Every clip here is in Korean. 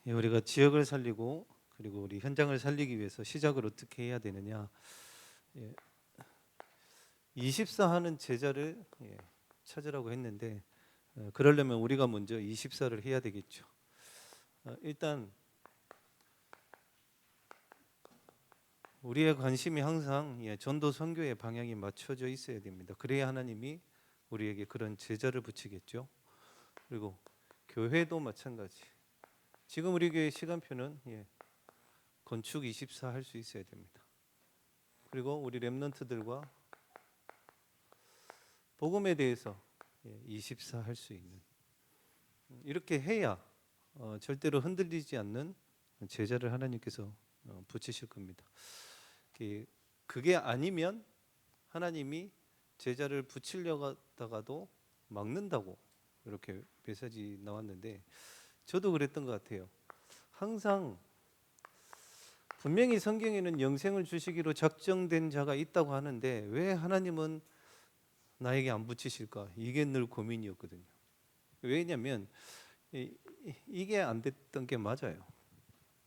우리가 지역을 살리고 그리고 우리 현장을 살리기 위해서 시작을 어떻게 해야 되느냐. 24 하는 제자를 찾으라고 했는데 그러려면 우리가 먼저 24를 해야 되겠죠. 일단 우리의 관심이 항상 전도 선교의 방향이 맞춰져 있어야 됩니다. 그래야 하나님이 우리에게 그런 제자를 붙이겠죠. 그리고 교회도 마찬가지. 지금 우리 교회 시간표는 건축 24 할 수 있어야 됩니다. 그리고 우리 렘넌트들과 복음에 대해서 24 할 수 있는, 이렇게 해야 절대로 흔들리지 않는 제자를 하나님께서 붙이실 겁니다. 그게 아니면 하나님이 제자를 붙이려고 하다가도 막는다고 이렇게 메시지 나왔는데, 저도 그랬던 것 같아요. 항상 분명히 성경에는 영생을 주시기로 작정된 자가 있다고 하는데 왜 하나님은 나에게 안 붙이실까? 이게 늘 고민이었거든요. 왜냐하면 이게 안 됐던 게 맞아요.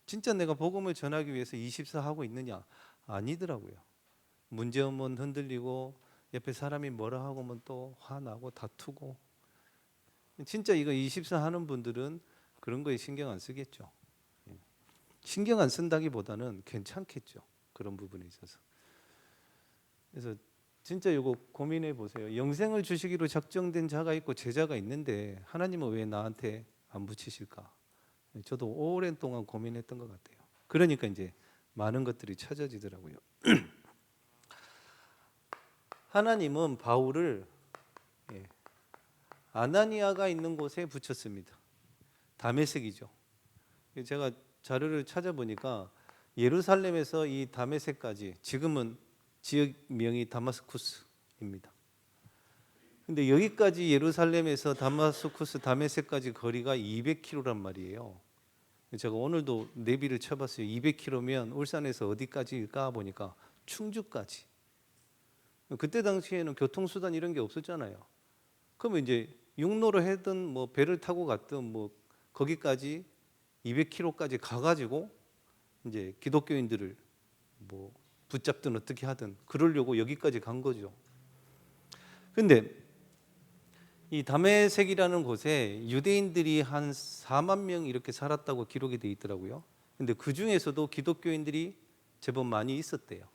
진짜 내가 복음을 전하기 위해서 24 하고 있느냐? 아니더라고요. 문제오면 흔들리고 옆에 사람이 뭐라 하고면 또 화나고 다투고. 진짜 이거 24 하는 분들은 그런 거에 신경 안 쓰겠죠. 신경 안 쓴다기보다는 괜찮겠죠. 그런 부분에 있어서. 그래서 진짜 이거 고민해 보세요. 영생을 주시기로 작정된 자가 있고 제자가 있는데 하나님은 왜 나한테 안 붙이실까? 저도 오랜 동안 고민했던 것 같아요. 그러니까 이제 많은 것들이 찾아지더라고요. 하나님은 바울을 아나니아가 있는 곳에 붙였습니다. 다메섹이죠. 제가 자료를 찾아보니까 예루살렘에서 이 다메섹까지, 지금은 지역명이 다마스쿠스입니다. 근데 여기까지 예루살렘에서 다마스쿠스 다메섹까지 거리가 200km란 말이에요. 제가 오늘도 내비를 쳐봤어요. 200km면 울산에서 어디까지일까 보니까 충주까지. 그때 당시에는 교통수단 이런 게 없었잖아요. 그러면 이제 육로로 해든 뭐 배를 타고 갔든 뭐 거기까지 200km까지 가가지고 이제 기독교인들을 뭐 붙잡든 어떻게 하든 그러려고 여기까지 간 거죠. 근데 이 다메섹이라는 곳에 유대인들이 한 4만 명 이렇게 살았다고 기록이 돼 있더라고요. 근데 그 중에서도 기독교인들이 제법 많이 있었대요.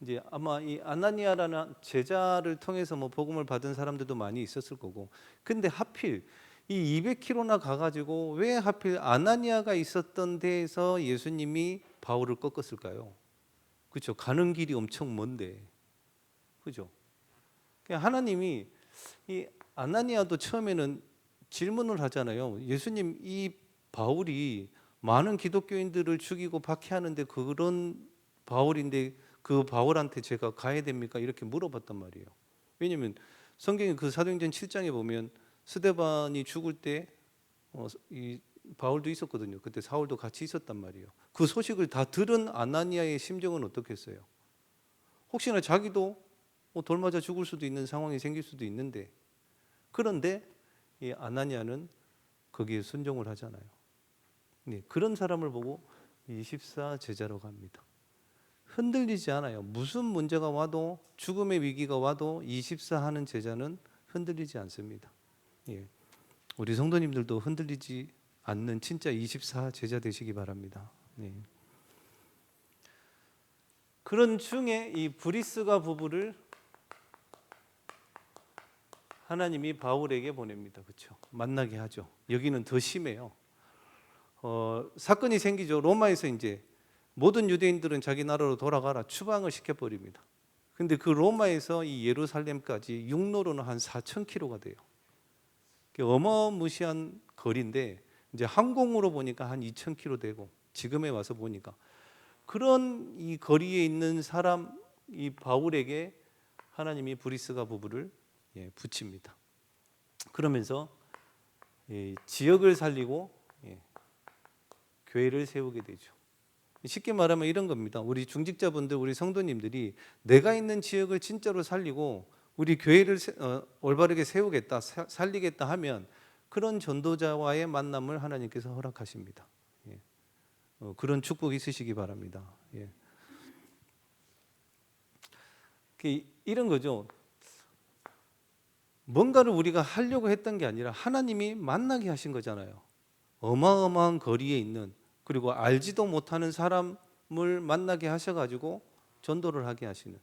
이제 아마 이 아나니아라는 제자를 통해서 뭐 복음을 받은 사람들도 많이 있었을 거고. 근데 하필 이 200km나 가가지고 왜 하필 아나니아가 있었던 데에서 예수님이 바울을 꺾었을까요? 그렇죠. 가는 길이 엄청 먼데, 그렇죠. 하나님이 이 아나니아도 처음에는 질문을 하잖아요. 예수님, 이 바울이 많은 기독교인들을 죽이고 박해하는데 그런 바울인데 그 바울한테 제가 가야 됩니까? 이렇게 물어봤단 말이에요. 왜냐하면 성경의 그 사도행전 7장에 보면 스데반이 죽을 때 이 바울도 있었거든요. 그때 사울도 같이 있었단 말이에요. 그 소식을 다 들은 아나니아의 심정은 어떻겠어요? 혹시나 자기도 돌 맞아 죽을 수도 있는 상황이 생길 수도 있는데, 그런데 이 아나니아는 거기에 순종을 하잖아요. 네, 그런 사람을 보고 24 제자로 갑니다. 흔들리지 않아요. 무슨 문제가 와도, 죽음의 위기가 와도 24 하는 제자는 흔들리지 않습니다. 예. 우리 성도님들도 흔들리지 않는 진짜 24 제자 되시기 바랍니다. 네. 그런 중에 이 브리스가 부부를 하나님이 바울에게 보냅니다. 그렇죠? 만나게 하죠. 여기는 더 심해요. 사건이 생기죠. 로마에서 이제 모든 유대인들은 자기 나라로 돌아가라 추방을 시켜버립니다. 근데 그 로마에서 이 예루살렘까지 육로로는 한 4,000km가 돼요. 어마무시한 거리인데 이제 항공으로 보니까 한 2,000km 되고, 지금에 와서 보니까 그런 이 거리에 있는 사람, 이 바울에게 하나님이 브리스가 부부를 붙입니다. 그러면서 지역을 살리고 교회를 세우게 되죠. 쉽게 말하면 이런 겁니다. 우리 중직자분들, 우리 성도님들이 내가 있는 지역을 진짜로 살리고 우리 교회를 올바르게 세우겠다, 살리겠다 하면 그런 전도자와의 만남을 하나님께서 허락하십니다. 그런 축복 있으시기 바랍니다. 예. 이런 거죠. 뭔가를 우리가 하려고 했던 게 아니라 하나님이 만나게 하신 거잖아요. 어마어마한 거리에 있는, 그리고 알지도 못하는 사람을 만나게 하셔가지고 전도를 하게 하시는.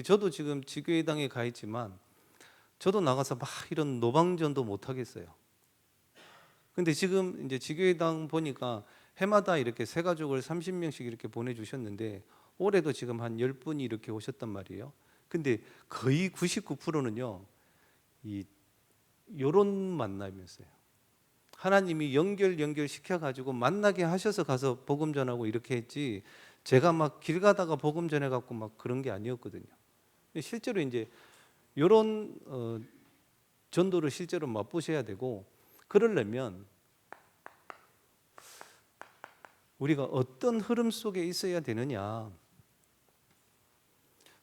저도 지금 지교회당에 가 있지만 저도 나가서 막 이런 노방전도 못 하겠어요. 근데 지금 이제 지교회당 보니까 해마다 이렇게 새 가족을 30명씩 이렇게 보내주셨는데 올해도 지금 한 10분이 이렇게 오셨단 말이에요. 근데 거의 99%는요 요런 만남이었어요. 하나님이 연결시켜 가지고 만나게 하셔서 가서 복음 전하고 이렇게 했지, 제가 막 길 가다가 복음 전해 갖고 막 그런 게 아니었거든요. 실제로 이제 요런 전도를 실제로 맛보셔야 되고, 그러려면 우리가 어떤 흐름 속에 있어야 되느냐.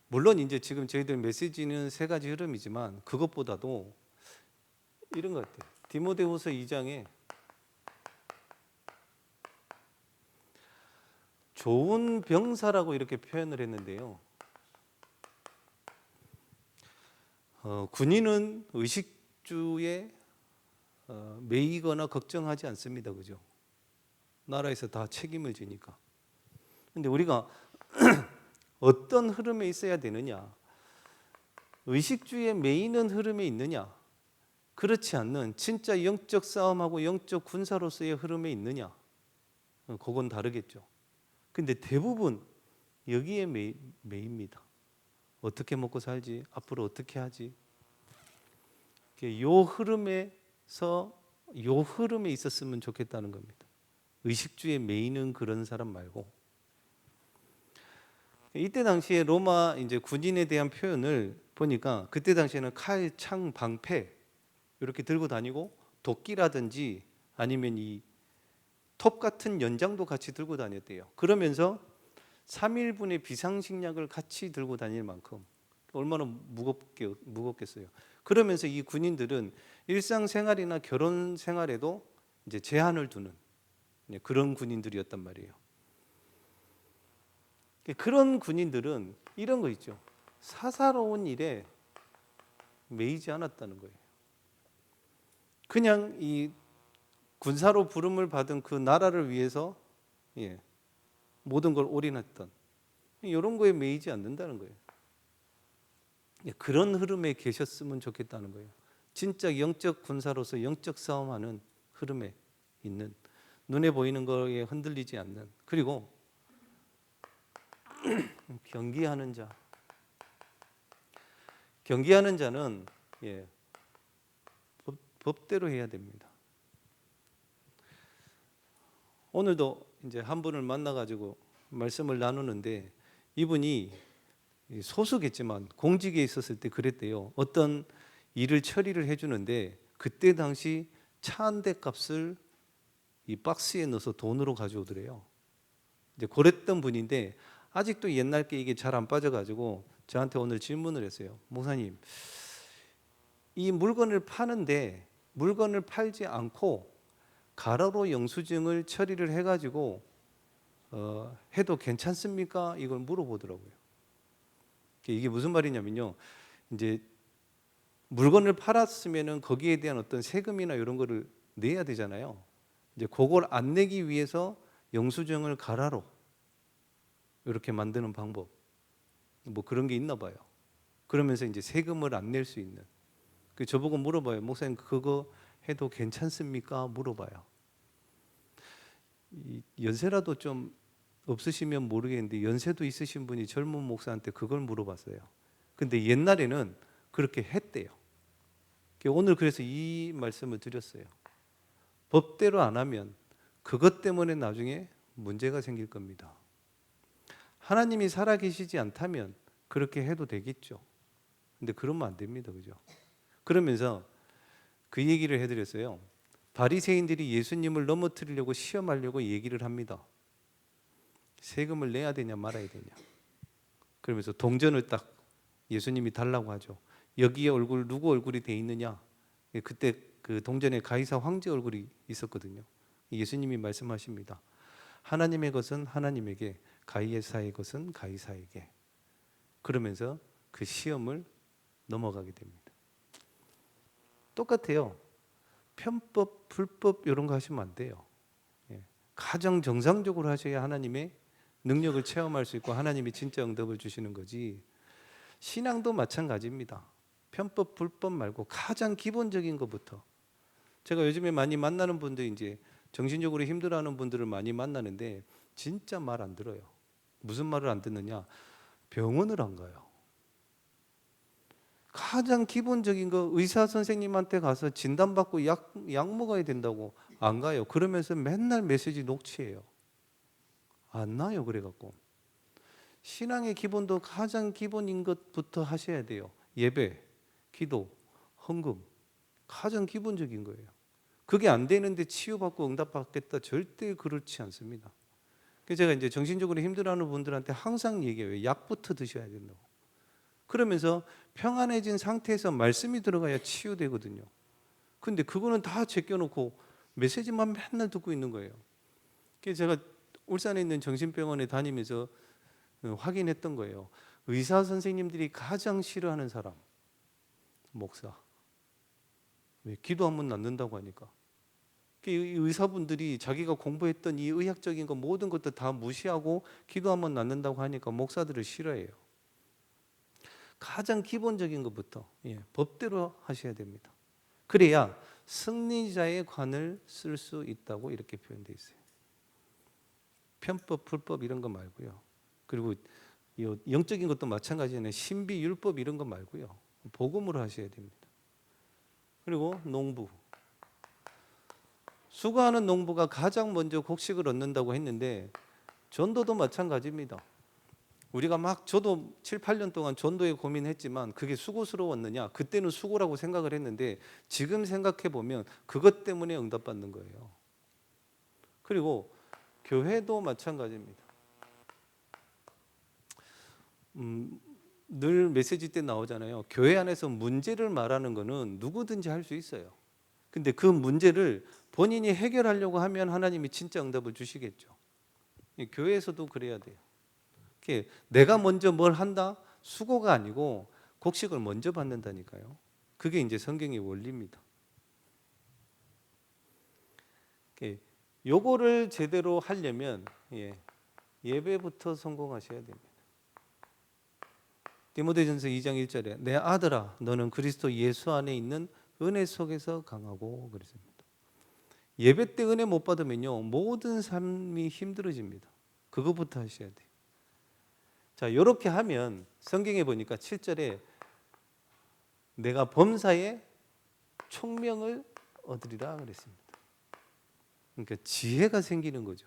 물론 이제 지금 저희들 메시지는 세 가지 흐름이지만 그것보다도 이런 것 같아요. 디모데후서 2장에 좋은 병사라고 이렇게 표현을 했는데요. 군인은 의식주에 매이거나 걱정하지 않습니다. 그죠? 나라에서 다 책임을 지니까. 근데 우리가 어떤 흐름에 있어야 되느냐? 의식주에 매이는 흐름에 있느냐? 그렇지 않는 진짜 영적 싸움하고 영적 군사로서의 흐름에 있느냐? 그건 다르겠죠. 근데 대부분 여기에 매입니다. 어떻게 먹고 살지? 앞으로 어떻게 하지? 요 흐름에서 요 흐름에 있었으면 좋겠다는 겁니다. 의식주에 매이는 그런 사람 말고. 이때 당시에 로마 이제 군인에 대한 표현을 보니까 그때 당시에는 칼, 창, 방패 이렇게 들고 다니고 도끼라든지 아니면 이 톱 같은 연장도 같이 들고 다녔대요. 그러면서 3일분의 비상식량을 같이 들고 다닐 만큼 얼마나 무겁겠어요. 그러면서 이 군인들은 일상생활이나 결혼 생활에도 이제 제한을 두는 그런 군인들이었단 말이에요. 그런 군인들은 이런 거 있죠. 사사로운 일에 매이지 않았다는 거예요. 그냥 이 군사로 부름을 받은 그 나라를 위해서 모든 걸 올인했던 이런 거에 매이지 않는다는 거예요. 그런 흐름에 계셨으면 좋겠다는 거예요. 진짜 영적 군사로서 영적 싸움하는 흐름에 있는, 눈에 보이는 거에 흔들리지 않는, 그리고 경계하는 자는 법대로 해야 됩니다. 오늘도 이제 한 분을 만나가지고 말씀을 나누는데 이분이 소수겠지만 공직에 있었을 때 그랬대요. 어떤 일을 처리를 해주는데 그때 당시 차 한 대 값을 이 박스에 넣어서 돈으로 가져오더래요. 이제 그랬던 분인데 아직도 옛날 게 이게 잘 안 빠져가지고 저한테 오늘 질문을 했어요. 목사님, 이 물건을 파는데 물건을 팔지 않고 가로로 영수증을 처리를 해가지고 해도 괜찮습니까? 이걸 물어보더라고요. 이게 무슨 말이냐면요, 이제 물건을 팔았으면은 거기에 대한 어떤 세금이나 이런 거를 내야 되잖아요. 이제 그걸 안 내기 위해서 영수증을 가라로 이렇게 만드는 방법, 뭐 그런 게 있나 봐요. 그러면서 이제 세금을 안 낼 수 있는. 저보고 물어봐요. 목사님 그거 해도 괜찮습니까? 물어봐요. 연세라도 좀 없으시면 모르겠는데 연세도 있으신 분이 젊은 목사한테 그걸 물어봤어요. 근데 옛날에는 그렇게 했대요. 오늘 그래서 이 말씀을 드렸어요. 법대로 안 하면 그것 때문에 나중에 문제가 생길 겁니다. 하나님이 살아계시지 않다면 그렇게 해도 되겠죠. 근데 그러면 안 됩니다. 그죠? 그러면서 그 얘기를 해드렸어요. 바리새인들이 예수님을 넘어뜨리려고 시험하려고 얘기를 합니다. 세금을 내야 되냐 말아야 되냐. 그러면서 동전을 딱 예수님이 달라고 하죠. 여기에 얼굴 누구 얼굴이 돼 있느냐. 그때 그 동전에 가이사 황제 얼굴이 있었거든요. 예수님이 말씀하십니다. 하나님의 것은 하나님에게, 가이사의 것은 가이사에게. 그러면서 그 시험을 넘어가게 됩니다. 똑같아요. 편법, 불법 이런 거 하시면 안 돼요. 가장 정상적으로 하셔야 하나님의 능력을 체험할 수 있고 하나님이 진짜 응답을 주시는 거지. 신앙도 마찬가지입니다. 편법, 불법 말고 가장 기본적인 것부터. 제가 요즘에 많이 만나는 분들, 이제 정신적으로 힘들어하는 분들을 많이 만나는데 진짜 말 안 들어요. 무슨 말을 안 듣느냐? 병원을 안 가요. 가장 기본적인 거, 의사 선생님한테 가서 진단받고 약 먹어야 된다고 안 가요. 그러면서 맨날 메시지 녹취해요. 안 나요. 그래갖고 신앙의 기본도 가장 기본인 것부터 하셔야 돼요. 예배, 기도, 헌금, 가장 기본적인 거예요. 그게 안 되는데 치유받고 응답받겠다, 절대 그렇지 않습니다. 그래서 제가 이제 정신적으로 힘들어하는 분들한테 항상 얘기해요. 약부터 드셔야 된다고. 그러면서 평안해진 상태에서 말씀이 들어가야 치유되거든요. 근데 그거는 다 제껴놓고 메시지만 맨날 듣고 있는 거예요. 그래서 제가 울산에 있는 정신병원에 다니면서 확인했던 거예요. 의사 선생님들이 가장 싫어하는 사람, 목사. 왜? 기도하면 낫는다고 하니까. 의사분들이 자기가 공부했던 이 의학적인 거 모든 것도 다 무시하고 기도하면 낫는다고 하니까 목사들을 싫어해요. 가장 기본적인 것부터 법대로 하셔야 됩니다. 그래야 승리자의 관을 쓸 수 있다고 이렇게 표현되어 있어요. 편법, 불법 이런 거 말고요. 그리고 영적인 것도 마찬가지네. 신비, 율법 이런 거 말고요. 복음으로 하셔야 됩니다. 그리고 농부. 수고하는 농부가 가장 먼저 곡식을 얻는다고 했는데 전도도 마찬가지입니다. 우리가 막 저도 7, 8년 동안 전도에 고민했지만 그게 수고스러웠느냐? 그때는 수고라고 생각을 했는데 지금 생각해 보면 그것 때문에 응답받는 거예요. 그리고 교회도 마찬가지입니다. 늘 메시지 때 나오잖아요. 교회 안에서 문제를 말하는 거는 누구든지 할 수 있어요. 근데 그 문제를 본인이 해결하려고 하면 하나님이 진짜 응답을 주시겠죠. 교회에서도 그래야 돼요. 내가 먼저 뭘 한다? 수고가 아니고 곡식을 먼저 받는다니까요. 그게 이제 성경의 원리입니다. 요거를 제대로 하려면 예배부터 성공하셔야 됩니다. 디모데전서 2장 1절에 내 아들아 너는 그리스도 예수 안에 있는 은혜 속에서 강하고 그랬습니다. 예배 때 은혜 못 받으면요 모든 삶이 힘들어집니다. 그거부터 하셔야 돼요. 자, 이렇게 하면 성경에 보니까 7절에 내가 범사에 총명을 얻으리라 그랬습니다. 그러니까 지혜가 생기는 거죠.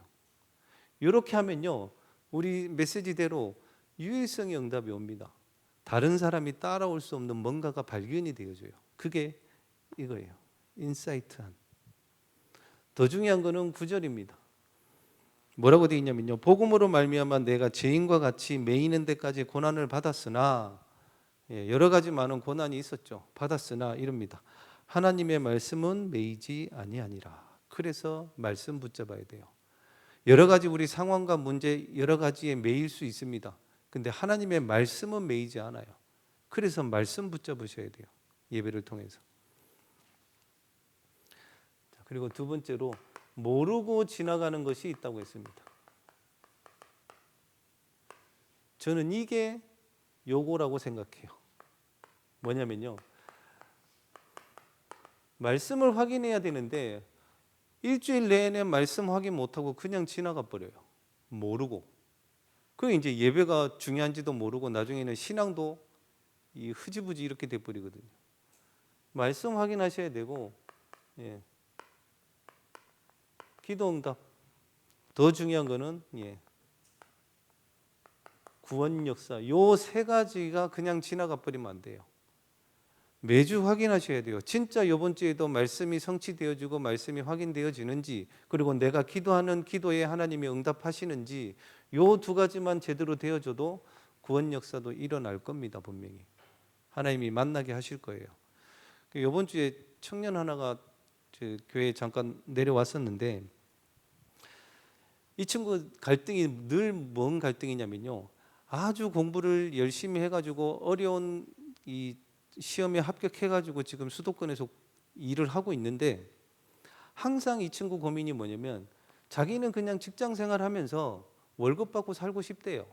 이렇게 하면요 우리 메시지대로 유일성의 응답이 옵니다. 다른 사람이 따라올 수 없는 뭔가가 발견이 되어져요. 그게 이거예요. 인사이트한. 더 중요한 거는 9절입니다. 뭐라고 되어 있냐면요. 복음으로 말미암아 내가 죄인과 같이 매이는 데까지 고난을 받았으나 여러 가지 많은 고난이 있었죠. 받았으나 이럽니다. 하나님의 말씀은 매이지 아니하니라. 그래서 말씀 붙잡아야 돼요. 여러 가지 우리 상황과 문제 여러 가지에 매일 수 있습니다. 근데 하나님의 말씀은 매이지 않아요. 그래서 말씀 붙잡으셔야 돼요. 예배를 통해서. 그리고 두 번째로 모르고 지나가는 것이 있다고 했습니다. 저는 이게 요거라고 생각해요. 뭐냐면요. 말씀을 확인해야 되는데 일주일 내내 말씀 확인 못하고 그냥 지나가 버려요. 모르고. 그 이제 예배가 중요한지도 모르고 나중에는 신앙도 이 흐지부지 이렇게 돼 버리거든요. 말씀 확인하셔야 되고 기도 응답. 더 중요한 거는 구원 역사. 요 세 가지가 그냥 지나가 버리면 안 돼요. 매주 확인하셔야 돼요. 진짜 이번 주에도 말씀이 성취되어지고 말씀이 확인되어지는지, 그리고 내가 기도하는 기도에 하나님이 응답하시는지, 요 두 가지만 제대로 되어져도 구원 역사도 일어날 겁니다. 분명히 하나님이 만나게 하실 거예요. 이번 주에 청년 하나가 제 교회에 잠깐 내려왔었는데 이 친구 갈등이 늘 뭔 갈등이냐면요. 아주 공부를 열심히 해가지고 어려운 이 시험에 합격해가지고 지금 수도권에서 일을 하고 있는데 항상 이 친구 고민이 뭐냐면 자기는 그냥 직장 생활하면서 월급 받고 살고 싶대요.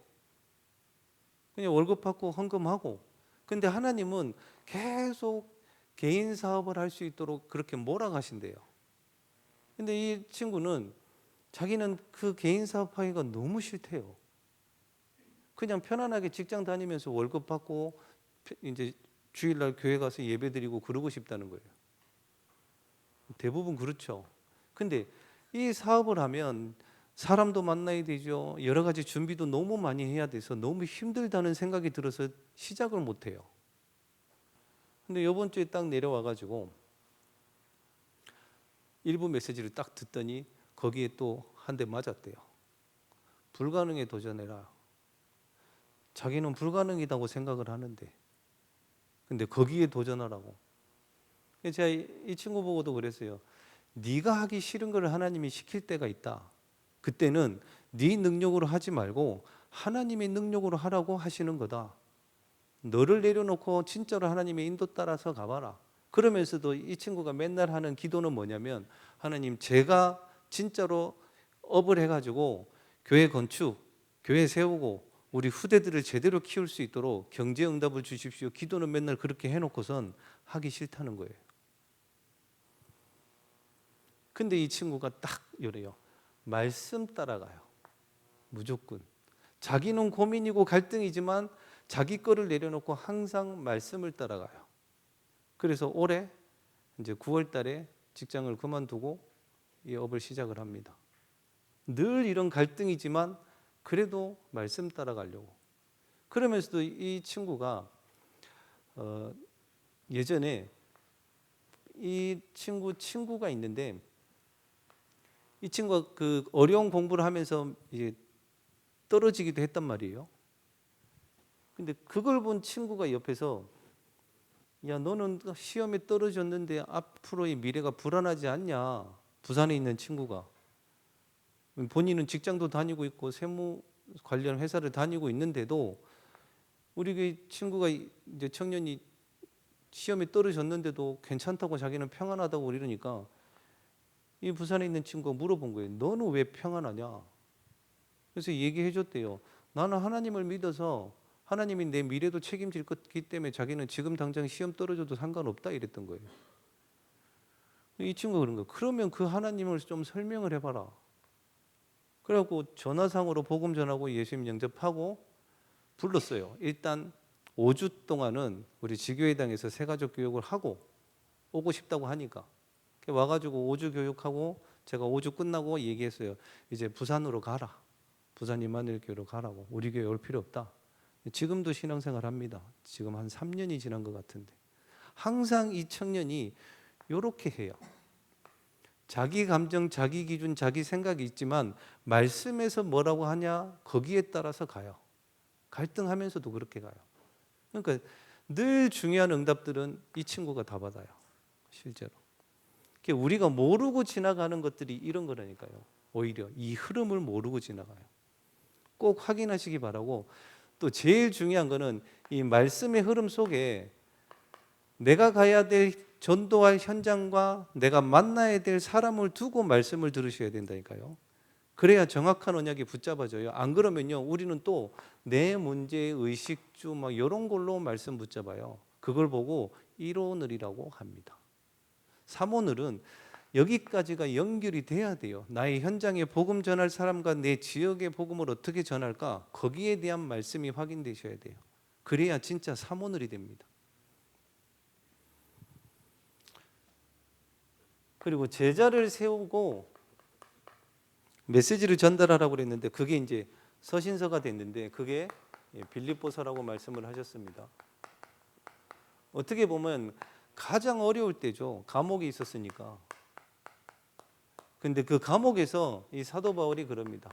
그냥 월급 받고 헌금하고. 근데 하나님은 계속 개인 사업을 할 수 있도록 그렇게 몰아가신대요. 근데 이 친구는 자기는 그 개인 사업하기가 너무 싫대요. 그냥 편안하게 직장 다니면서 월급 받고 이제 주일날 교회 가서 예배 드리고 그러고 싶다는 거예요. 대부분 그렇죠. 근데 이 사업을 하면 사람도 만나야 되죠. 여러 가지 준비도 너무 많이 해야 돼서 너무 힘들다는 생각이 들어서 시작을 못 해요. 근데 이번 주에 딱 내려와 가지고 일부 메시지를 딱 듣더니 거기에 또 한 대 맞았대요. 불가능에 도전해라. 자기는 불가능이라고 생각을 하는데 근데 거기에 도전하라고. 제가 이 친구 보고도 그랬어요. 네가 하기 싫은 걸 하나님이 시킬 때가 있다. 그때는 네 능력으로 하지 말고 하나님의 능력으로 하라고 하시는 거다. 너를 내려놓고 진짜로 하나님의 인도 따라서 가봐라. 그러면서도 이 친구가 맨날 하는 기도는 뭐냐면 하나님 제가 진짜로 업을 해가지고 교회 건축, 교회 세우고 우리 후대들을 제대로 키울 수 있도록 경제 응답을 주십시오. 기도는 맨날 그렇게 해놓고선 하기 싫다는 거예요. 근데 이 친구가 딱 이래요. 말씀 따라가요. 무조건. 자기는 고민이고 갈등이지만 자기 거를 내려놓고 항상 말씀을 따라가요. 그래서 올해 이제 9월 달에 직장을 그만두고 이 업을 시작을 합니다. 늘 이런 갈등이지만 그래도 말씀 따라가려고. 그러면서도 이 친구가 예전에 이 친구가 있는데 이 친구가 그 어려운 공부를 하면서 이제 떨어지기도 했단 말이에요. 근데 그걸 본 친구가 옆에서 야 너는 시험에 떨어졌는데 앞으로의 미래가 불안하지 않냐. 부산에 있는 친구가. 본인은 직장도 다니고 있고 세무 관련 회사를 다니고 있는데도 우리 그 친구가 이제 청년이 시험에 떨어졌는데도 괜찮다고 자기는 평안하다고 이러니까 이 부산에 있는 친구가 물어본 거예요. 너는 왜 평안하냐? 그래서 얘기해 줬대요. 나는 하나님을 믿어서 하나님이 내 미래도 책임질 거기 때문에 자기는 지금 당장 시험 떨어져도 상관없다 이랬던 거예요. 이 친구가 그런 거예요. 그러면 그 하나님을 좀 설명을 해봐라. 그래갖고 전화상으로 복음 전하고 예수님 영접하고 불렀어요. 일단 5주 동안은 우리 지교회당에서 새가족 교육을 하고 오고 싶다고 하니까 와가지고 5주 교육하고 제가 5주 끝나고 얘기했어요. 이제 부산으로 가라. 부산 임마누엘교회로 가라고. 우리 교회 올 필요 없다. 지금도 신앙생활 합니다. 지금 한 3년이 지난 것 같은데 항상 이 청년이 이렇게 해요. 자기 감정, 자기 기준, 자기 생각이 있지만 말씀에서 뭐라고 하냐 거기에 따라서 가요. 갈등하면서도 그렇게 가요. 그러니까 늘 중요한 응답들은 이 친구가 다 받아요. 실제로. 우리가 모르고 지나가는 것들이 이런 거라니까요. 오히려 이 흐름을 모르고 지나가요. 꼭 확인하시기 바라고. 또 제일 중요한 거는 이 말씀의 흐름 속에 내가 가야 될 전도할 현장과 내가 만나야 될 사람을 두고 말씀을 들으셔야 된다니까요. 그래야 정확한 언약이 붙잡아져요. 안 그러면요, 우리는 또 내 문제, 의식주 막 이런 걸로 말씀 붙잡아요. 그걸 보고 이론을이라고 합니다. 삼오늘은 여기까지가 연결이 돼야 돼요. 나의 현장에 복음 전할 사람과 내 지역의 복음을 어떻게 전할까? 거기에 대한 말씀이 확인되셔야 돼요. 그래야 진짜 삼오늘이 됩니다. 그리고 제자를 세우고 메시지를 전달하라고 그랬는데 그게 이제 서신서가 됐는데 그게 빌립보서라고 말씀을 하셨습니다. 어떻게 보면 가장 어려울 때죠. 감옥에 있었으니까. 근데 그 감옥에서 이 사도 바울이 그럽니다.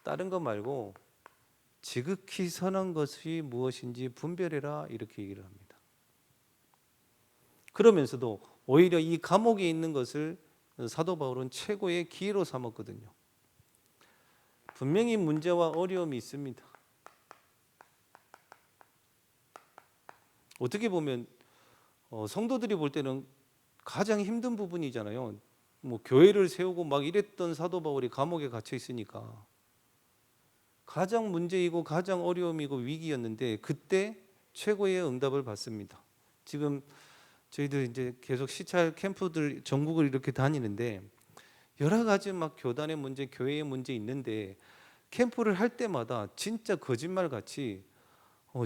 다른 거 말고 지극히 선한 것이 무엇인지 분별해라 이렇게 얘기를 합니다. 그러면서도 오히려 이 감옥에 있는 것을 사도 바울은 최고의 기회로 삼았거든요. 분명히 문제와 어려움이 있습니다. 어떻게 보면 성도들이 볼 때는 가장 힘든 부분이잖아요. 뭐 교회를 세우고 막 이랬던 사도 바울이 감옥에 갇혀 있으니까 가장 문제이고 가장 어려움이고 위기였는데 그때 최고의 응답을 받습니다. 지금 저희들 이제 계속 시찰 캠프들 전국을 이렇게 다니는데 여러 가지 막 교단의 문제, 교회의 문제 있는데 캠프를 할 때마다 진짜 거짓말 같이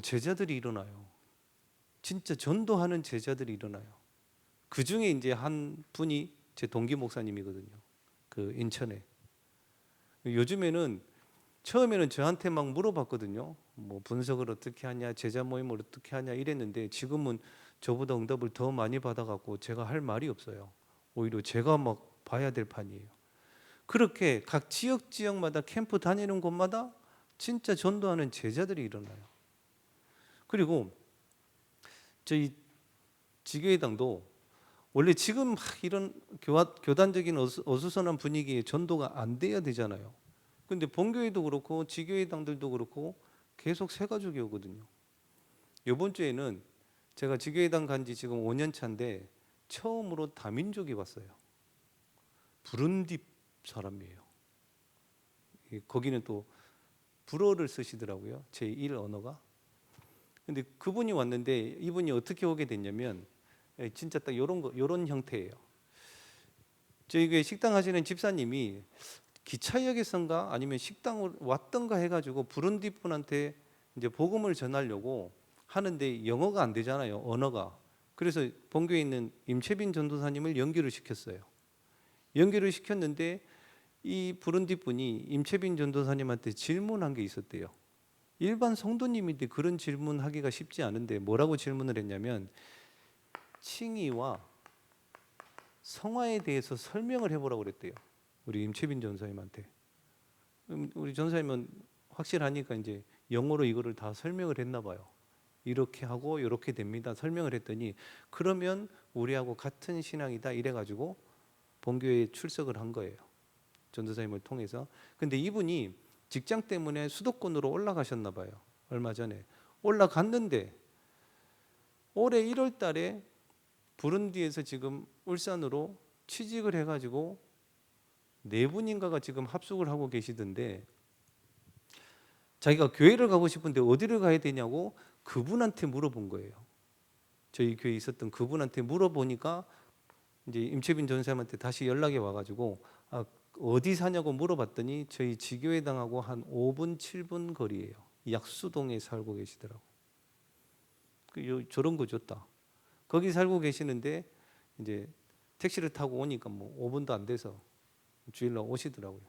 제자들이 일어나요. 진짜 전도하는 제자들이 일어나요. 그 중에 이제 한 분이 제 동기 목사님이거든요. 그 인천에. 요즘에는 처음에는 저한테 막 물어봤거든요. 뭐 분석을 어떻게 하냐, 제자 모임을 어떻게 하냐 이랬는데 지금은 저보다 응답을 더 많이 받아갖고 제가 할 말이 없어요. 오히려 제가 막 봐야 될 판이에요. 그렇게 각 지역마다 캠프 다니는 곳마다 진짜 전도하는 제자들이 일어나요. 그리고 저희 지교회당도 원래 지금 막 이런 교단적인 어수선한 분위기에 전도가 안 돼야 되잖아요. 근데 본교회도 그렇고 지교회당들도 그렇고 계속 새 가족이 오거든요. 이번 주에는 제가 지교회당 간 지 지금 5년 차인데 처음으로 다민족이 왔어요. 부룬디 사람이에요. 거기는 또 불어를 쓰시더라고요. 제1 언어가. 근데 그분이 왔는데 이분이 어떻게 오게 됐냐면 진짜 딱 요런 형태예요. 저희 교회 식당 하시는 집사님이 기차역에선가 아니면 식당을 왔던가 해가지고 부룬디 분한테 이제 복음을 전하려고 하는데 영어가 안 되잖아요, 언어가. 그래서 본교에 있는 임채빈 전도사님을 연결을 시켰어요. 연결을 시켰는데 이 부룬디 분이 임채빈 전도사님한테 질문한 게 있었대요. 일반 성도님인데 그런 질문하기가 쉽지 않은데 뭐라고 질문을 했냐면 칭의와 성화에 대해서 설명을 해보라고 그랬대요. 우리 임채빈 전사님한테. 우리 전사님은 확실하니까 이제 영어로 이거를 다 설명을 했나 봐요. 이렇게 하고 이렇게 됩니다. 설명을 했더니 그러면 우리하고 같은 신앙이다 이래가지고 본교회에 출석을 한 거예요. 전도사님을 통해서. 근데 이분이 직장 때문에 수도권으로 올라가셨나 봐요. 얼마 전에 올라갔는데 올해 1월 달에 부룬디에서 지금 울산으로 취직을 해가지고 네 분인가가 지금 합숙을 하고 계시던데 자기가 교회를 가고 싶은데 어디를 가야 되냐고 그분한테 물어본 거예요. 저희 교회에 있었던 그분한테 물어보니까 이제 임채빈 전사님한테 다시 연락이 와가지고 어디 사냐고 물어봤더니 저희 지교회당하고 한 5분 7분 거리예요. 약수동에 살고 계시더라고. 저런 거 좋다. 거기 살고 계시는데 이제 택시를 타고 오니까 뭐 5분도 안 돼서 주일날 오시더라고요.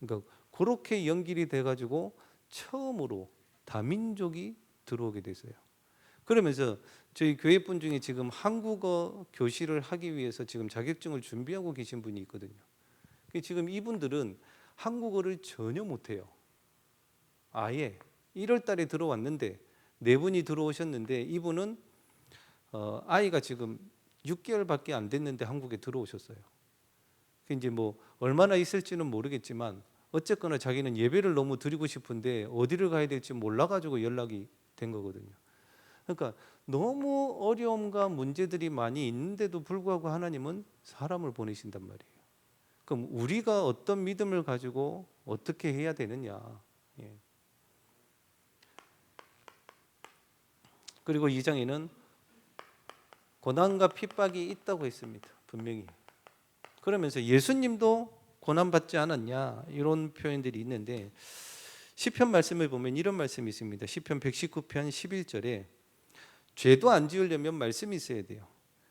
그러니까 그렇게 연결이 돼가지고 처음으로 다민족이 들어오게 됐어요. 그러면서 저희 교회 분 중에 지금 한국어 교실을 하기 위해서 지금 자격증을 준비하고 계신 분이 있거든요. 지금 이분들은 한국어를 전혀 못해요. 아예 1월 달에 들어왔는데 네 분이 들어오셨는데 이분은 아이가 지금 6개월밖에 안 됐는데 한국에 들어오셨어요. 이제 뭐 얼마나 있을지는 모르겠지만 어쨌거나 자기는 예배를 너무 드리고 싶은데 어디를 가야 될지 몰라가지고 연락이 된 거거든요. 그러니까 너무 어려움과 문제들이 많이 있는데도 불구하고 하나님은 사람을 보내신단 말이에요. 그럼 우리가 어떤 믿음을 가지고 어떻게 해야 되느냐. 예. 그리고 2장에는 고난과 핍박이 있다고 했습니다. 분명히. 그러면서 예수님도 고난받지 않았냐 이런 표현들이 있는데 시편 말씀을 보면 이런 말씀이 있습니다. 시편 119편 11절에 죄도 안 지으려면 말씀이 있어야 돼요.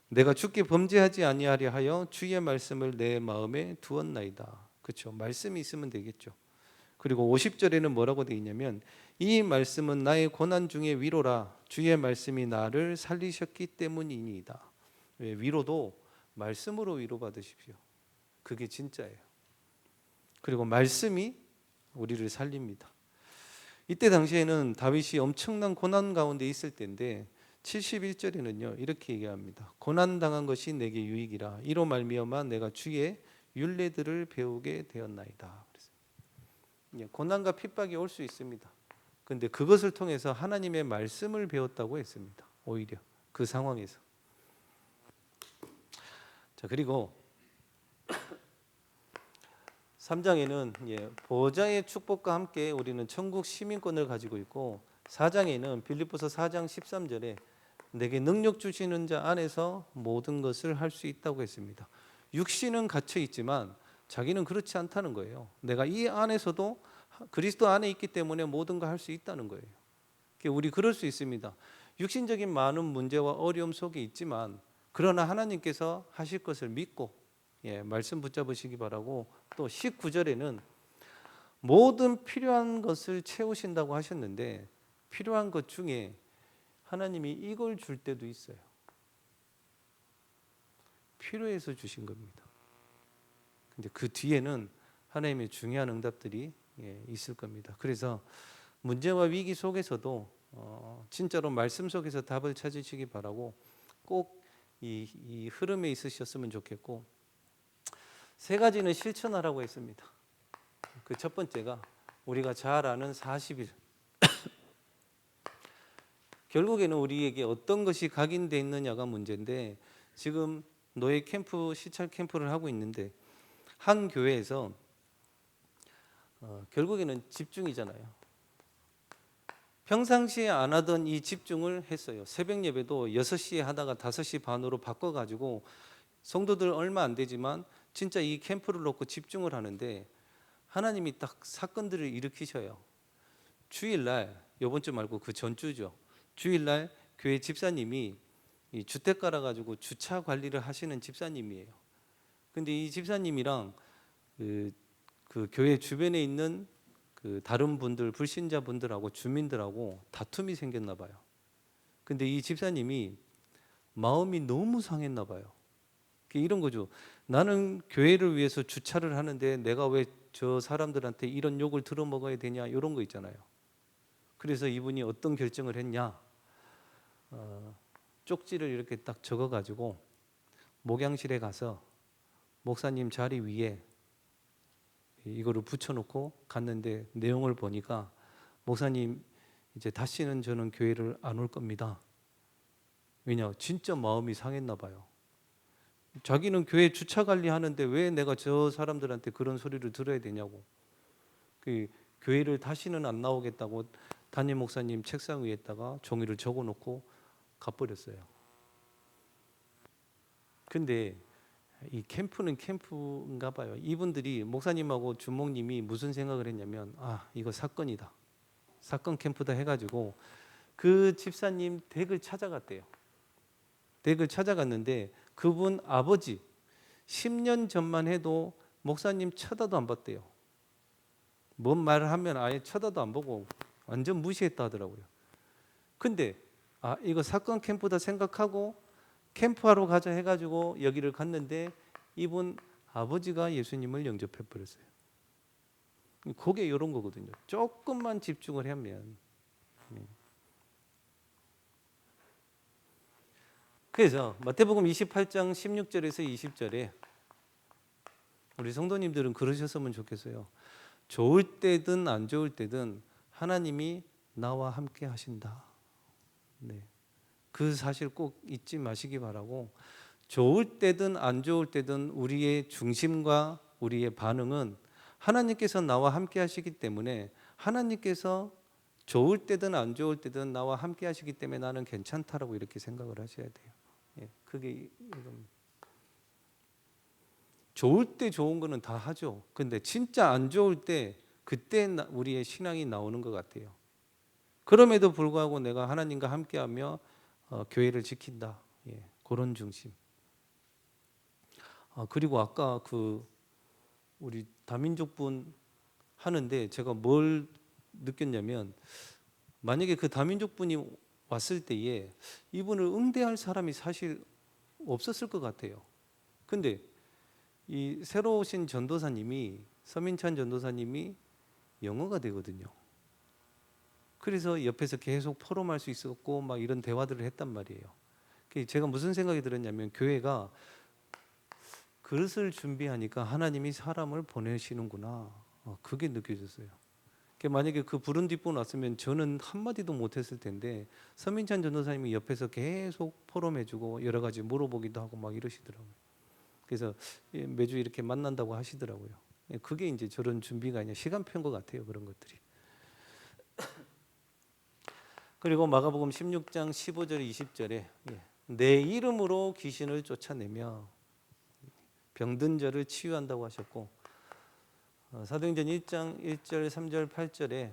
내가 주께 범죄하지 아니하려 하여 주의 말씀을 내 마음에 두었나이다. 그렇죠. 말씀이 있으면 되겠죠. 그리고 50절에는 뭐라고 되어 있냐면 이 말씀은 나의 고난 중에 위로라. 주의 말씀이 나를 살리셨기 때문이니이다. 위로도 말씀으로 위로받으십시오. 그게 진짜예요. 그리고 말씀이 우리를 살립니다. 이때 당시에는 다윗이 엄청난 고난 가운데 있을 때인데 71절에는요 이렇게 얘기합니다. 고난당한 것이 내게 유익이라. 이로 말미암아 내가 주의 율례들을 배우게 되었나이다. 고난과 핍박이 올 수 있습니다. 근데 그것을 통해서 하나님의 말씀을 배웠다고 했습니다. 오히려 그 상황에서. 자, 그리고 3장에는 보좌의 축복과 함께 우리는 천국 시민권을 가지고 있고, 4장에는 빌립보서 4장 13절에 내게 능력 주시는 자 안에서 모든 것을 할 수 있다고 했습니다. 육신은 갇혀 있지만 자기는 그렇지 않다는 거예요. 내가 이 안에서도 그리스도 안에 있기 때문에 모든 걸 할 수 있다는 거예요. 우리 그럴 수 있습니다. 육신적인 많은 문제와 어려움 속에 있지만 그러나 하나님께서 하실 것을 믿고 말씀 붙잡으시기 바라고, 또 19절에는 모든 필요한 것을 채우신다고 하셨는데 필요한 것 중에 하나님이 이걸 줄 때도 있어요. 필요해서 주신 겁니다. 근데 그 뒤에는 하나님의 중요한 응답들이 있을 겁니다. 그래서 문제와 위기 속에서도 진짜로 말씀 속에서 답을 찾으시기 바라고, 꼭 이 흐름에 있으셨으면 좋겠고, 3가지는 실천하라고 했습니다. 그 첫 번째가 우리가 잘 아는 40일. 결국에는 우리에게 어떤 것이 각인되어 있느냐가 문제인데, 지금 노예 캠프, 시찰 캠프를 하고 있는데 한 교회에서 결국에는 집중이잖아요. 평상시에 안 하던 이 집중을 했어요. 새벽 예배도 6시에 하다가 5시 반으로 바꿔가지고 성도들 얼마 안 되지만 진짜 이 캠프를 놓고 집중을 하는데 하나님이 딱 사건들을 일으키셔요. 주일날, 이번 주 말고 그 전주죠. 주일날 교회 집사님이 이 주택가라 가지고 주차 관리를 하시는 집사님이에요. 근데 이 집사님이랑 그 교회 주변에 있는 그 다른 분들, 불신자분들하고 주민들하고 다툼이 생겼나 봐요. 근데 이 집사님이 마음이 너무 상했나 봐요. 이런 거죠. 나는 교회를 위해서 주차를 하는데 내가 왜 저 사람들한테 이런 욕을 들어먹어야 되냐, 이런 거 있잖아요. 그래서 이분이 어떤 결정을 했냐, 쪽지를 이렇게 딱 적어가지고 목양실에 가서 목사님 자리 위에 이거를 붙여놓고 갔는데, 내용을 보니까 목사님 이제 다시는 저는 교회를 안 올 겁니다. 왜냐, 진짜 마음이 상했나 봐요. 자기는 교회 주차 관리하는데 왜 내가 저 사람들한테 그런 소리를 들어야 되냐고. 그 교회를 다시는 안 나오겠다고 담임 목사님 책상 위에다가 종이를 적어놓고 가버렸어요. 근데 이 캠프는 캠프인가 봐요. 이분들이, 목사님하고 주목님이 무슨 생각을 했냐면, 이거 사건이다, 사건 캠프다 해가지고 그 집사님 댁을 찾아갔대요. 댁을 찾아갔는데 그분 아버지 10년 전만 해도 목사님 쳐다도 안 봤대요. 뭔 말을 하면 아예 쳐다도 안 보고 완전 무시했다 하더라고요. 근데 이거 사건 캠프다 생각하고 캠프하러 가자 해가지고 여기를 갔는데 이분 아버지가 예수님을 영접해 버렸어요. 그게 이런 거거든요. 조금만 집중을 하면. 그래서 마태복음 28장 16절에서 20절에 우리 성도님들은 그러셨으면 좋겠어요. 좋을 때든 안 좋을 때든 하나님이 나와 함께 하신다. 그 사실 꼭 잊지 마시기 바라고, 좋을 때든 안 좋을 때든 우리의 중심과 우리의 반응은 하나님께서 나와 함께 하시기 때문에, 하나님께서 좋을 때든 안 좋을 때든 나와 함께 하시기 때문에 나는 괜찮다라고 이렇게 생각을 하셔야 돼요. 그게 이겁니다. 좋을 때 좋은 거는 다 하죠. 근데 진짜 안 좋을 때 그때 우리의 신앙이 나오는 것 같아요. 그럼에도 불구하고 내가 하나님과 함께하며 교회를 지킨다. 그런 중심. 그리고 아까 그 우리 다민족 분 하는데 제가 뭘 느꼈냐면, 만약에 그 다민족 분이 왔을 때에 이분을 응대할 사람이 사실 없었을 것 같아요. 근데 이 새로 오신 전도사님이, 서민찬 전도사님이 영어가 되거든요. 그래서 옆에서 계속 포럼할 수 있었고 막 이런 대화들을 했단 말이에요. 제가 무슨 생각이 들었냐면, 교회가 그릇을 준비하니까 하나님이 사람을 보내시는구나, 그게 느껴졌어요. 만약에 그 부른 뒷부분 왔으면 저는 한마디도 못했을 텐데 서민찬 전도사님이 옆에서 계속 포럼해주고 여러 가지 물어보기도 하고 막 이러시더라고요. 그래서 매주 이렇게 만난다고 하시더라고요. 그게 이제 저런 준비가 아니라 시간표인 것 같아요. 그런 것들이. 그리고 마가복음 16장 15절 20절에 내 이름으로 귀신을 쫓아내며 병든 자를 치유한다고 하셨고, 사도행전 1장 1절 3절 8절에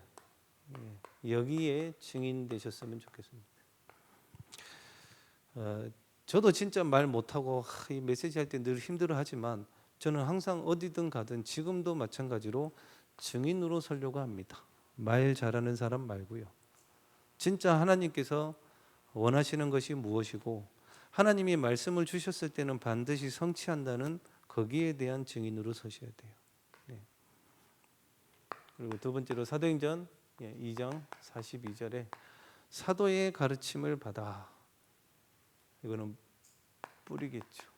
여기에 증인 되셨으면 좋겠습니다. 저도 진짜 말 못하고 이 메시지 할 때 늘 힘들어하지만 저는 항상 어디든 가든 지금도 마찬가지로 증인으로 서려고 합니다. 말 잘하는 사람 말고요. 진짜 하나님께서 원하시는 것이 무엇이고 하나님이 말씀을 주셨을 때는 반드시 성취한다는 거기에 대한 증인으로 서셔야 돼요. 네. 그리고 두 번째로 사도행전 2장 42절에 사도의 가르침을 받아. 이거는 뿌리겠죠.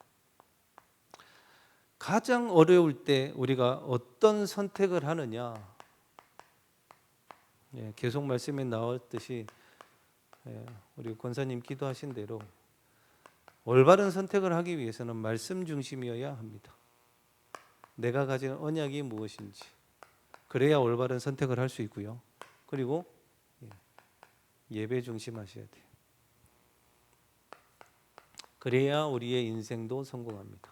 가장 어려울 때 우리가 어떤 선택을 하느냐. 계속 말씀에 나왔듯이 우리 권사님 기도하신 대로 올바른 선택을 하기 위해서는 말씀 중심이어야 합니다. 내가 가진 언약이 무엇인지 그래야 올바른 선택을 할 수 있고요. 그리고 예배 중심하셔야 돼요. 그래야 우리의 인생도 성공합니다.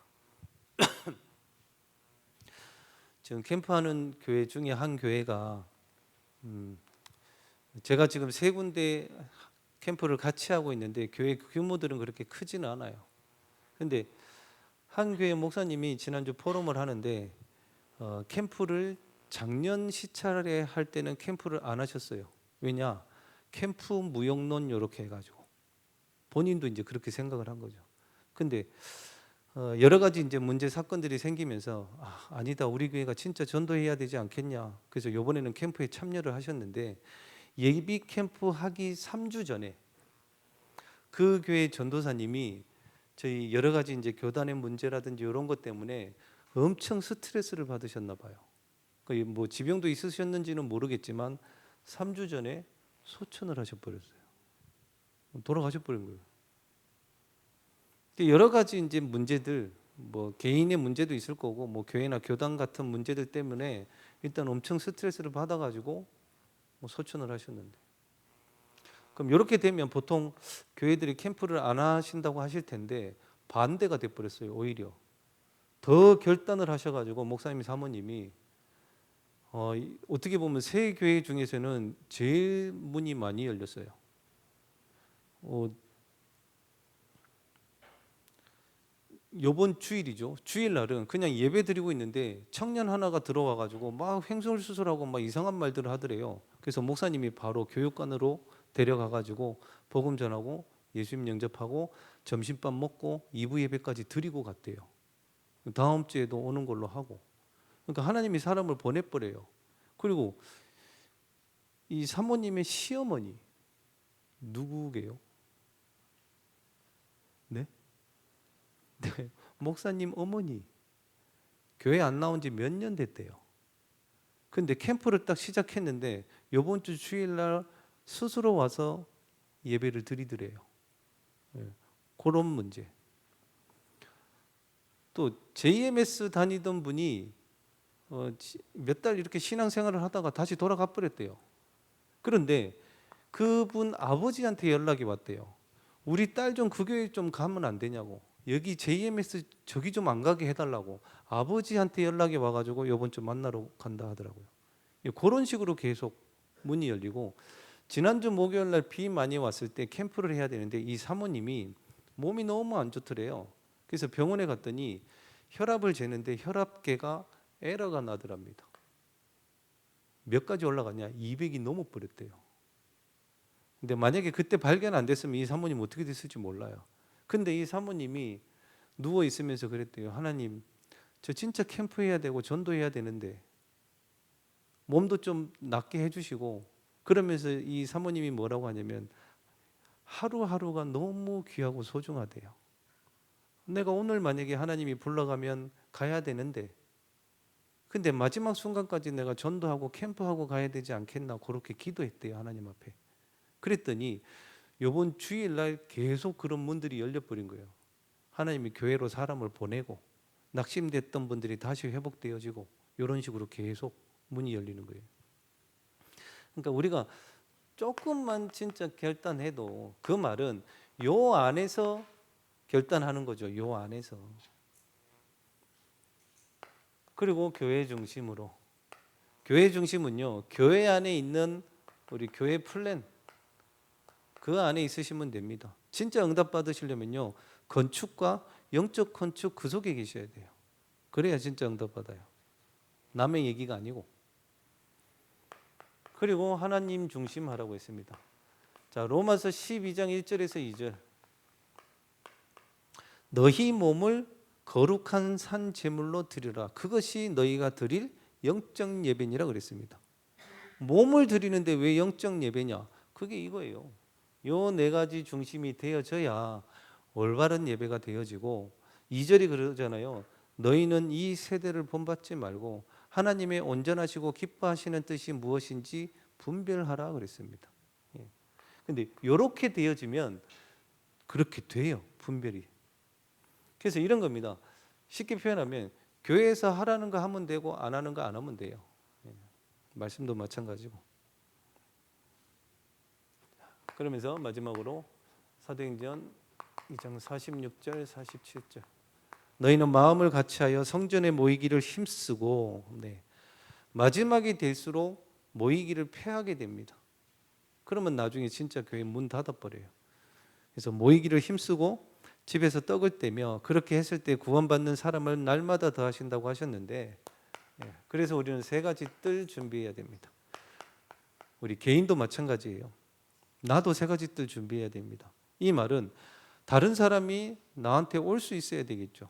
지금 캠프하는 교회 중에 한 교회가 제가 지금 세 군데 캠프를 같이 하고 있는데 교회 규모들은 그렇게 크지는 않아요. 그런데 한 교회 목사님이 지난주 포럼을 하는데 캠프를 작년 시찰에 할 때는 캠프를 안 하셨어요. 왜냐? 캠프 무용론 이렇게 해가지고 본인도 이제 그렇게 생각을 한 거죠. 근데 여러 가지 이제 문제 사건들이 생기면서 아니다, 우리 교회가 진짜 전도해야 되지 않겠냐. 그래서 이번에는 캠프에 참여를 하셨는데 예비 캠프 하기 3주 전에 그 교회 전도사님이 저희 여러 가지 이제 교단의 문제라든지 이런 것 때문에 엄청 스트레스를 받으셨나 봐요. 뭐 지병도 있으셨는지는 모르겠지만 3주 전에 소천을 하셔버렸어요. 돌아가셔버린 거예요. 여러 가지 이제 문제들, 뭐 개인의 문제도 있을 거고, 뭐 교회나 교단 같은 문제들 때문에 일단 엄청 스트레스를 받아가지고 뭐 소천을 하셨는데, 그럼 이렇게 되면 보통 교회들이 캠프를 안 하신다고 하실 텐데 반대가 돼버렸어요. 오히려 더 결단을 하셔가지고 목사님 사모님이 어떻게 보면 새 교회 중에서는 제일 문이 많이 열렸어요. 요번 주일이죠. 주일날은 그냥 예배 드리고 있는데 청년 하나가 들어와가지고 막 횡설수설하고 막 이상한 말들을 하더래요. 그래서 목사님이 바로 교육관으로 데려가가지고 복음 전하고 예수님 영접하고 점심밥 먹고 2부 예배까지 드리고 갔대요. 다음 주에도 오는 걸로 하고. 그러니까 하나님이 사람을 보내버려요. 그리고 이 사모님의 시어머니 누구게요? 네? 네, 목사님 어머니 교회 안 나온 지 몇 년 됐대요. 근데 캠프를 딱 시작했는데 이번 주 주일날 스스로 와서 예배를 드리더래요. 그런 문제. 또 JMS 다니던 분이 몇 달 이렇게 신앙생활을 하다가 다시 돌아가 버렸대요. 그런데 그분 아버지한테 연락이 왔대요. 우리 딸 좀 그 교회 좀 가면 안 되냐고. 여기 JMS 저기 좀 안 가게 해달라고 아버지한테 연락이 와가지고 이번 주 만나러 간다 하더라고요. 그런 식으로 계속 문이 열리고, 지난주 목요일 날 비 많이 왔을 때 캠프를 해야 되는데 이 사모님이 몸이 너무 안 좋더래요. 그래서 병원에 갔더니 혈압을 재는데 혈압계가 에러가 나더랍니다. 몇 가지 올라갔냐? 200이 넘어 버렸대요. 근데 만약에 그때 발견 안 됐으면 이 사모님 어떻게 됐을지 몰라요. 근데 이 사모님이 누워 있으면서 그랬대요. 하나님, 저 진짜 캠프해야 되고 전도해야 되는데 몸도 좀 낫게 해주시고, 그러면서 이 사모님이 뭐라고 하냐면 하루하루가 너무 귀하고 소중하대요. 내가 오늘 만약에 하나님이 불러가면 가야 되는데 근데 마지막 순간까지 내가 전도하고 캠프하고 가야 되지 않겠나 그렇게 기도했대요, 하나님 앞에. 그랬더니 요번 주일날 계속 그런 문들이 열려버린 거예요. 하나님이 교회로 사람을 보내고 낙심됐던 분들이 다시 회복되어지고 이런 식으로 계속 문이 열리는 거예요. 그러니까 우리가 조금만 진짜 결단해도 그 말은 요 안에서 결단하는 거죠. 요 안에서. 그리고 교회 중심으로. 교회 중심은요, 교회 안에 있는 우리 교회 플랜 그 안에 있으시면 됩니다. 진짜 응답 받으시려면요, 건축과 영적 건축 그 속에 계셔야 돼요. 그래야 진짜 응답 받아요. 남의 얘기가 아니고. 그리고 하나님 중심하라고 했습니다. 자, 로마서 12장 1절에서 2절. 너희 몸을 거룩한 산 제물로 드리라. 그것이 너희가 드릴 영적 예배니라 그랬습니다. 몸을 드리는데 왜 영적 예배냐? 그게 이거예요. 요 네 가지 중심이 되어져야 올바른 예배가 되어지고, 2절이 그러잖아요. 너희는 이 세대를 본받지 말고 하나님의 온전하시고 기뻐하시는 뜻이 무엇인지 분별하라 그랬습니다. 근데 이렇게 되어지면 그렇게 돼요, 분별이. 그래서 이런 겁니다. 쉽게 표현하면 교회에서 하라는 거 하면 되고 안 하는 거 안 하면 돼요. 말씀도 마찬가지고. 그러면서 마지막으로 사도행전 2장 46절 47절. 너희는 마음을 같이하여 성전에 모이기를 힘쓰고, 마지막이 될수록 모이기를 패하게 됩니다. 그러면 나중에 진짜 교회 문 닫아버려요. 그래서 모이기를 힘쓰고 집에서 떡을 떼며 그렇게 했을 때 구원받는 사람을 날마다 더하신다고 하셨는데, 그래서 우리는 세 가지 뜰 준비해야 됩니다. 우리 개인도 마찬가지예요. 나도 세 가지 뜰 준비해야 됩니다. 이 말은 다른 사람이 나한테 올 수 있어야 되겠죠.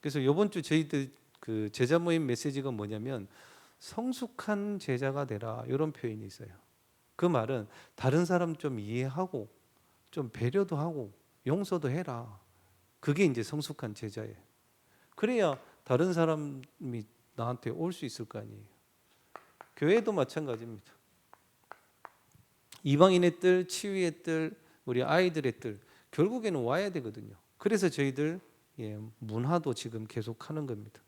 그래서 이번 주 저희들 그 제자 모임 메시지가 뭐냐면 성숙한 제자가 되라, 이런 표현이 있어요. 그 말은 다른 사람 좀 이해하고 좀 배려도 하고 용서도 해라. 그게 이제 성숙한 제자예요. 그래야 다른 사람이 나한테 올 수 있을 거 아니에요. 교회도 마찬가지입니다. 이방인의 뜰, 치유의 뜰, 우리 아이들의 뜰, 결국에는 와야 되거든요. 그래서 저희들 문화도 지금 계속 하는 겁니다.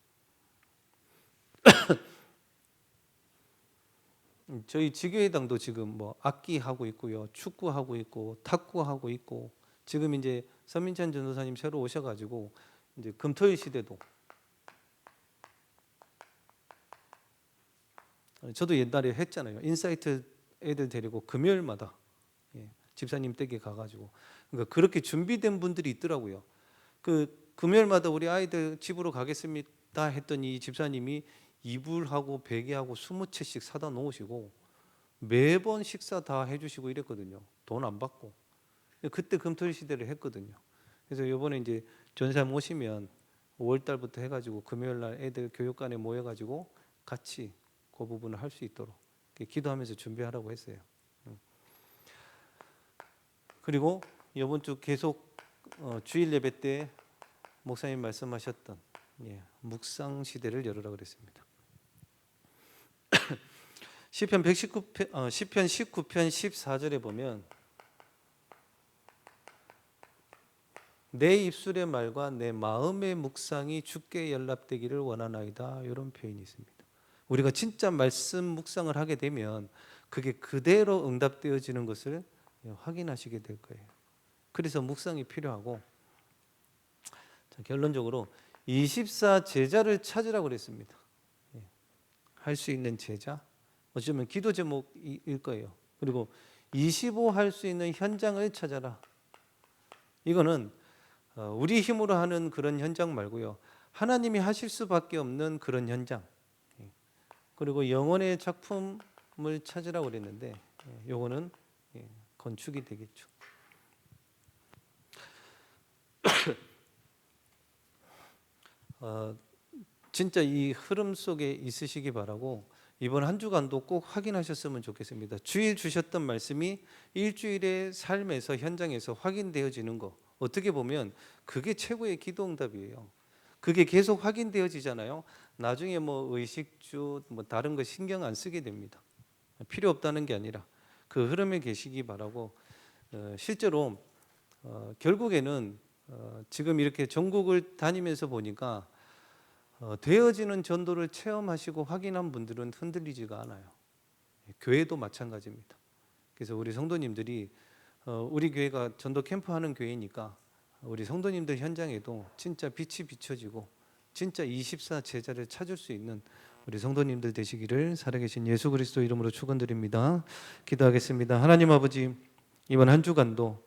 저희 지교회당도 지금 뭐 악기 하고 있고요, 축구 하고 있고, 탁구 하고 있고, 지금 이제 서민찬 전도사님 새로 오셔가지고 이제 금토일 시대도, 저도 옛날에 했잖아요. 인사이트 애들 데리고 금요일마다 집사님 댁에 가가지고, 그러니까 그렇게 준비된 분들이 있더라고요. 그 금요일마다 우리 아이들 집으로 가겠습니다 했더니 집사님이 이불하고 베개하고 20채씩 사다 놓으시고 매번 식사 다 해주시고 이랬거든요. 돈 안 받고. 그때 금토일 시대를 했거든요. 그래서 이번에 이제 전사님 오시면 5월 달부터 해가지고 금요일 날 애들 교육관에 모여가지고 같이 그 부분을 할 수 있도록 기도하면서 준비하라고 했어요. 그리고 이번 주 계속 주일 예배 때 목사님 말씀하셨던 묵상 시대를 열으라 그랬습니다. 시편 19편 14절에 보면 내 입술의 말과 내 마음의 묵상이 주께 연락되기를 원하나이다, 이런 표현이 있습니다. 우리가 진짜 말씀 묵상을 하게 되면 그게 그대로 응답되어지는 것을 확인하시게 될 거예요. 그래서 묵상이 필요하고, 자, 결론적으로 24 제자를 찾으라고 그랬습니다. 할 수 있는 제자, 어쩌면 기도 제목일 거예요. 그리고 25 할 수 있는 현장을 찾아라. 이거는 우리 힘으로 하는 그런 현장 말고요, 하나님이 하실 수밖에 없는 그런 현장. 그리고 영혼의 작품을 찾으라고 그랬는데, 요거는 건축이 되겠죠. 진짜 이 흐름 속에 있으시기 바라고, 이번 한 주간도 꼭 확인하셨으면 좋겠습니다. 주일 주셨던 말씀이 일주일의 삶에서 현장에서 확인되어지는 거, 어떻게 보면 그게 최고의 기도 응답이에요. 그게 계속 확인되어지잖아요. 나중에 뭐 의식주 뭐 다른 거 신경 안 쓰게 됩니다. 필요 없다는 게 아니라 그 흐름에 계시기 바라고, 실제로 결국에는 지금 이렇게 전국을 다니면서 보니까 되어지는 전도를 체험하시고 확인한 분들은 흔들리지가 않아요. 교회도 마찬가지입니다. 그래서 우리 성도님들이 우리 교회가 전도 캠프 하는 교회니까 우리 성도님들 현장에도 진짜 빛이 비춰지고 진짜 24 제자를 찾을 수 있는 우리 성도님들 되시기를 살아계신 예수 그리스도 이름으로 축원드립니다. 기도하겠습니다. 하나님 아버지, 이번 한 주간도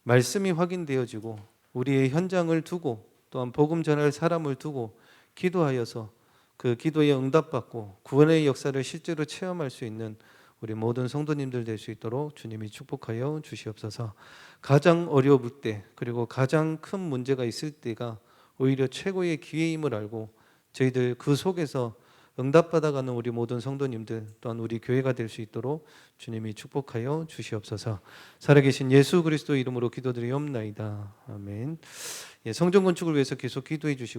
말씀이 확인되어지고 우리의 현장을 두고 또한 복음 전할 사람을 두고 기도하여서 그 기도에 응답받고 구원의 역사를 실제로 체험할 수 있는 우리 모든 성도님들 될 수 있도록 주님이 축복하여 주시옵소서. 가장 어려울 때, 그리고 가장 큰 문제가 있을 때가 오히려 최고의 기회임을 알고 저희들 그 속에서 응답받아가는 우리 모든 성도님들 또한 우리 교회가 될 수 있도록 주님이 축복하여 주시옵소서. 살아계신 예수 그리스도 이름으로 기도드리옵나이다. 아멘. 성전 건축을 위해서 계속 기도해 주시고